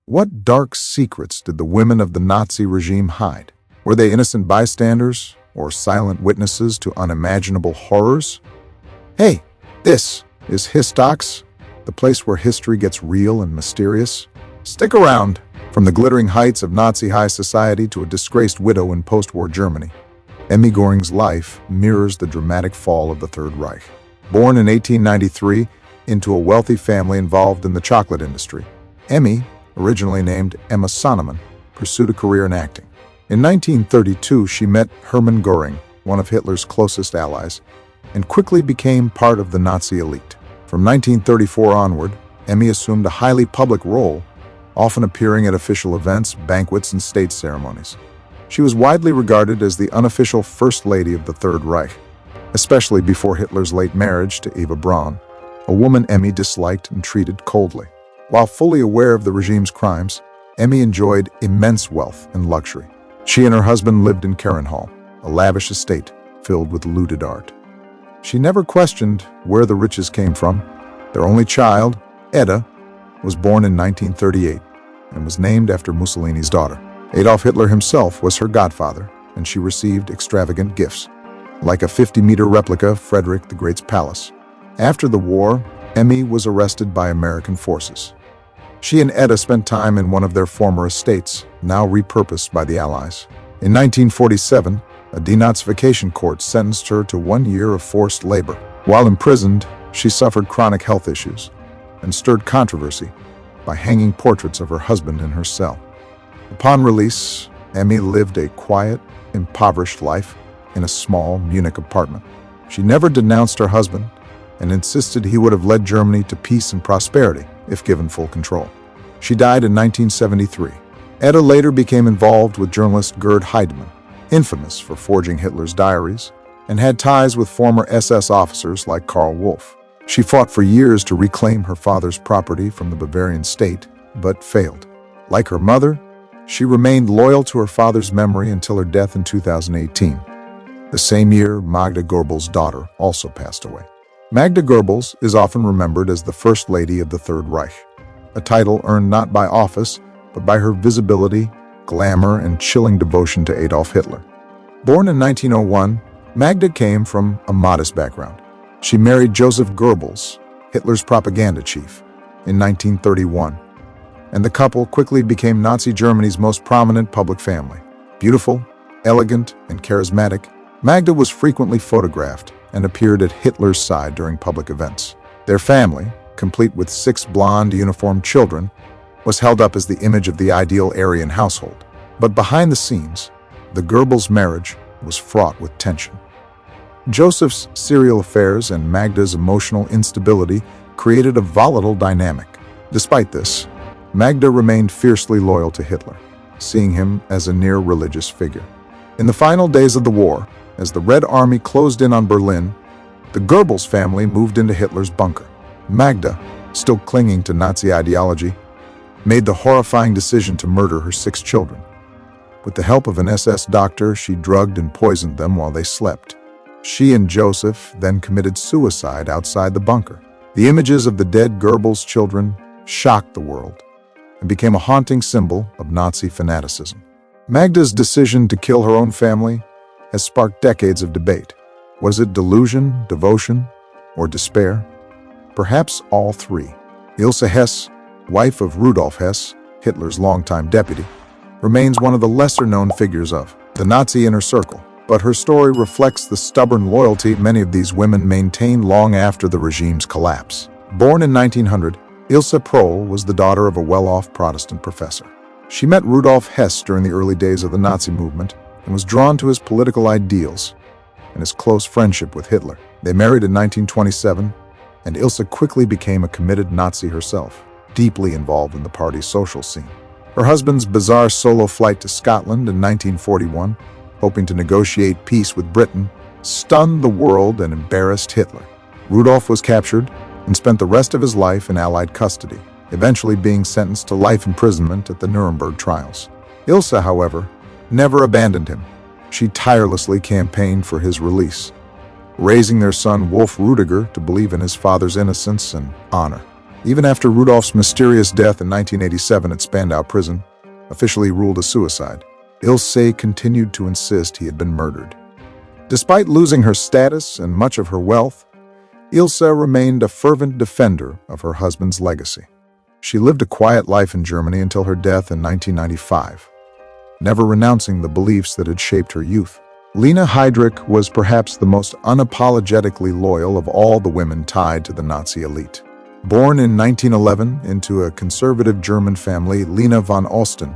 What dark secrets did the women of the Nazi regime hide? Were they innocent bystanders or silent witnesses to unimaginable horrors? Hey, this is Histox, the place where history gets real and mysterious. Stick around. From the glittering heights of Nazi high society to a disgraced widow in post-war Germany, Emmy Göring's life mirrors the dramatic fall of the Third Reich. Born in 1893 into a wealthy family involved in the chocolate industry, Emmy, originally named Emma Sonnemann, pursued a career in acting. In 1932, she met Hermann Göring, one of Hitler's closest allies, and quickly became part of the Nazi elite. From 1934 onward, Emmy assumed a highly public role, often appearing at official events, banquets, and state ceremonies. She was widely regarded as the unofficial First Lady of the Third Reich, especially before Hitler's late marriage to Eva Braun, a woman Emmy disliked and treated coldly. While fully aware of the regime's crimes, Emmy enjoyed immense wealth and luxury. She and her husband lived in Hall, a lavish estate filled with looted art. She never questioned where the riches came from. Their only child, Edda, was born in 1938 and was named after Mussolini's daughter. Adolf Hitler himself was her godfather, and she received extravagant gifts, like a 50-meter replica of Frederick the Great's palace. After the war, Emmy was arrested by American forces. She and Edda spent time in one of their former estates, now repurposed by the Allies. In 1947, a denazification court sentenced her to 1 year of forced labor. While imprisoned, she suffered chronic health issues and stirred controversy by hanging portraits of her husband in her cell. Upon release, Emmy lived a quiet, impoverished life in a small Munich apartment. She never denounced her husband and insisted he would have led Germany to peace and prosperity if given full control. She died in 1973. Edda later became involved with journalist Gerd Heidemann, infamous for forging Hitler's diaries, and had ties with former SS officers like Karl Wolff. She fought for years to reclaim her father's property from the Bavarian state, but failed. Like her mother, she remained loyal to her father's memory until her death in 2018. The same year, Magda Goebbels' daughter also passed away. Magda Goebbels is often remembered as the First Lady of the Third Reich, a title earned not by office, but by her visibility, glamour, and chilling devotion to Adolf Hitler. Born in 1901, Magda came from a modest background. She married Joseph Goebbels, Hitler's propaganda chief, in 1931, and the couple quickly became Nazi Germany's most prominent public family. Beautiful, elegant, and charismatic, Magda was frequently photographed and appeared at Hitler's side during public events. Their family, complete with 6 blonde, uniformed children, was held up as the image of the ideal Aryan household. But behind the scenes, the Goebbels marriage was fraught with tension. Joseph's serial affairs and Magda's emotional instability created a volatile dynamic. Despite this, Magda remained fiercely loyal to Hitler, seeing him as a near-religious figure. In the final days of the war, as the Red Army closed in on Berlin, the Goebbels family moved into Hitler's bunker. Magda, still clinging to Nazi ideology, made the horrifying decision to murder her 6 children. With the help of an SS doctor, she drugged and poisoned them while they slept. She and Joseph then committed suicide outside the bunker. The images of the dead Goebbels children shocked the world and became a haunting symbol of Nazi fanaticism. Magda's decision to kill her own family has sparked decades of debate. Was it delusion, devotion, or despair? Perhaps all three. Ilse Hess, wife of Rudolf Hess, Hitler's longtime deputy, remains one of the lesser-known figures of the Nazi inner circle. But her story reflects the stubborn loyalty many of these women maintained long after the regime's collapse. Born in 1900, Ilse Prohl was the daughter of a well-off Protestant professor. She met Rudolf Hess during the early days of the Nazi movement and was drawn to his political ideals and his close friendship with Hitler. They married in 1927, and Ilse quickly became a committed Nazi herself, deeply involved in the party's social scene. Her husband's bizarre solo flight to Scotland in 1941, hoping to negotiate peace with Britain, stunned the world and embarrassed Hitler. Rudolf was captured and spent the rest of his life in Allied custody, eventually being sentenced to life imprisonment at the Nuremberg trials. Ilse, however, never abandoned him. She tirelessly campaigned for his release, raising their son Wolf Rudiger to believe in his father's innocence and honor. Even after Rudolph's mysterious death in 1987 at Spandau Prison, officially ruled a suicide, Ilse continued to insist he had been murdered. Despite losing her status and much of her wealth, Ilse remained a fervent defender of her husband's legacy. She lived a quiet life in Germany until her death in 1995, never renouncing the beliefs that had shaped her youth. Lena Heydrich was perhaps the most unapologetically loyal of all the women tied to the Nazi elite. Born in 1911 into a conservative German family, Lena von Osten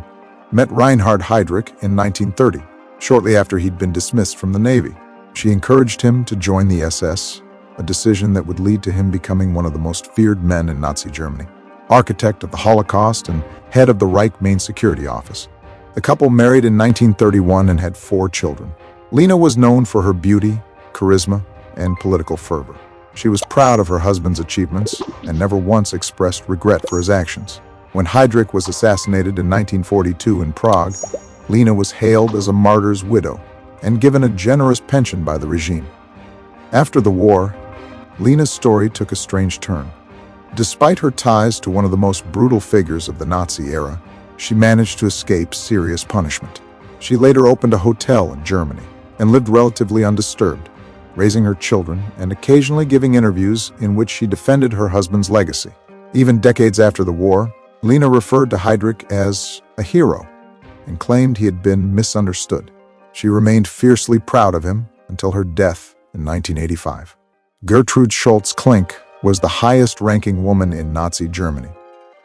met Reinhard Heydrich in 1930, shortly after he'd been dismissed from the Navy. She encouraged him to join the SS, a decision that would lead to him becoming one of the most feared men in Nazi Germany. Architect of the Holocaust and head of the Reich Main Security Office, the couple married in 1931 and had 4 children. Lena was known for her beauty, charisma, and political fervor. She was proud of her husband's achievements and never once expressed regret for his actions. When Heydrich was assassinated in 1942 in Prague, Lena was hailed as a martyr's widow and given a generous pension by the regime. After the war, Lena's story took a strange turn. Despite her ties to one of the most brutal figures of the Nazi era, she managed to escape serious punishment. She later opened a hotel in Germany and lived relatively undisturbed, raising her children and occasionally giving interviews in which she defended her husband's legacy. Even decades after the war, Lena referred to Heydrich as a hero and claimed he had been misunderstood. She remained fiercely proud of him until her death in 1985. Gertrude Scholtz-Klink was the highest-ranking woman in Nazi Germany,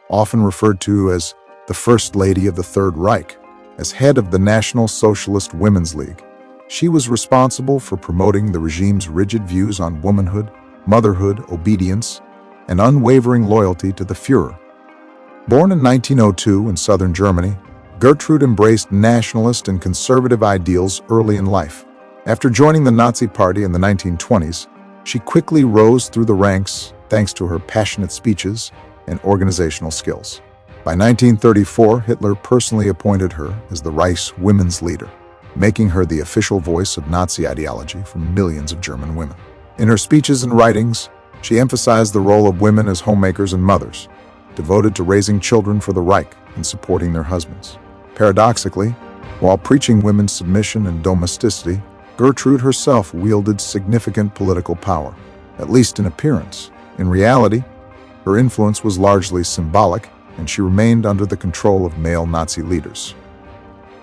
often referred to as the First Lady of the Third Reich. As head of the National Socialist Women's League, she was responsible for promoting the regime's rigid views on womanhood, motherhood, obedience, and unwavering loyalty to the Führer. Born in 1902 in southern Germany, Gertrude embraced nationalist and conservative ideals early in life. After joining the Nazi Party in the 1920s, she quickly rose through the ranks thanks to her passionate speeches and organizational skills. By 1934, Hitler personally appointed her as the Reich's women's leader, making her the official voice of Nazi ideology for millions of German women. In her speeches and writings, she emphasized the role of women as homemakers and mothers, devoted to raising children for the Reich and supporting their husbands. Paradoxically, while preaching women's submission and domesticity, Gertrude herself wielded significant political power, at least in appearance. In reality, her influence was largely symbolic, and she remained under the control of male Nazi leaders.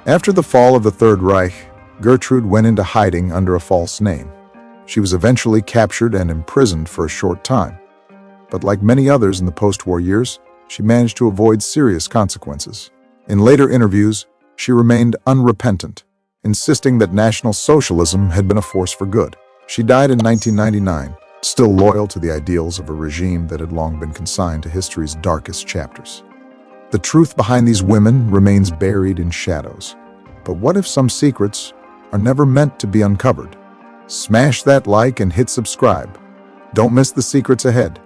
After the fall of the Third Reich, Gertrude went into hiding under a false name. She was eventually captured and imprisoned for a short time. But like many others in the post-war years, she managed to avoid serious consequences. In later interviews, she remained unrepentant, insisting that National Socialism had been a force for good. She died in 1999, still loyal to the ideals of a regime that had long been consigned to history's darkest chapters. The truth behind these women remains buried in shadows. But what if some secrets are never meant to be uncovered? Smash that like and hit subscribe. Don't miss the secrets ahead.